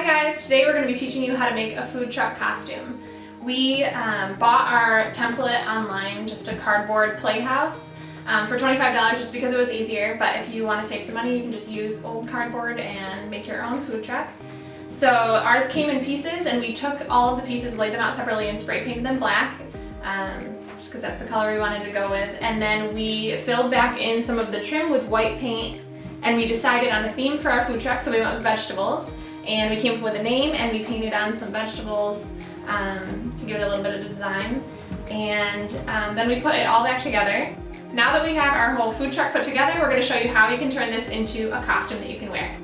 guys, today we're going to be teaching you how to make a food truck costume. We bought our template online, just a cardboard playhouse, for $25 just because it was easier, but if you want to save some money you can just use old cardboard and make your own food truck. So ours came in pieces and we took all of the pieces, laid them out separately and spray painted them black, just because that's the color we wanted to go with, and then we filled back in some of the trim with white paint and we decided on a theme for our food truck, so we went with vegetables. And we came up with a name and we painted on some vegetables to give it a little bit of design. And then we put it all back together. Now that we have our whole food truck put together, we're going to show you how you can turn this into a costume that you can wear.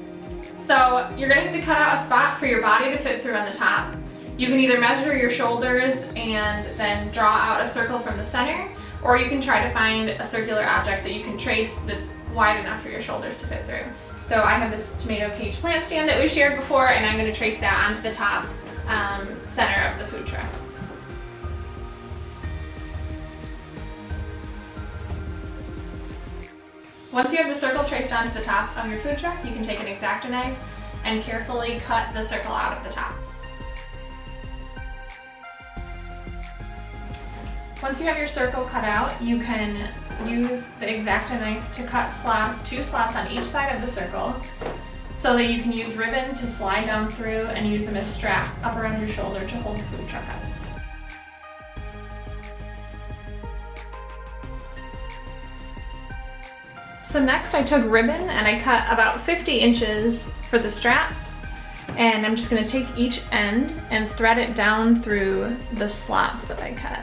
So you're going to have to cut out a spot for your body to fit through on the top. You can either measure your shoulders and then draw out a circle from the center, or you can try to find a circular object that you can trace that's wide enough for your shoulders to fit through. So I have this tomato cage plant stand that we've shared before, and I'm going to trace that onto the top center of the food truck. Once you have the circle traced onto the top of your food truck, you can take an X-Acto knife and carefully cut the circle out of the top. Once you have your circle cut out, you can use the X-Acto knife to cut slots, 2 slots on each side of the circle, so that you can use ribbon to slide down through and use them as straps up around your shoulder to hold the food truck up. So next I took ribbon and I cut about 50 inches for the straps, and I'm just going to take each end and thread it down through the slots that I cut.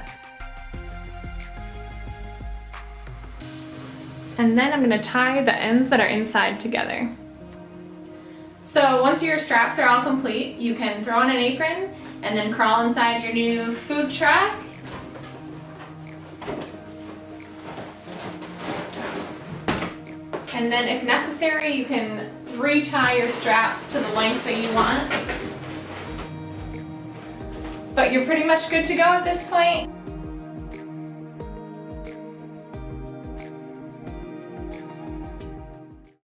And then I'm going to tie the ends that are inside together. So once your straps are all complete, you can throw on an apron and then crawl inside your new food truck. And then if necessary, you can retie your straps to the length that you want. But you're pretty much good to go at this point.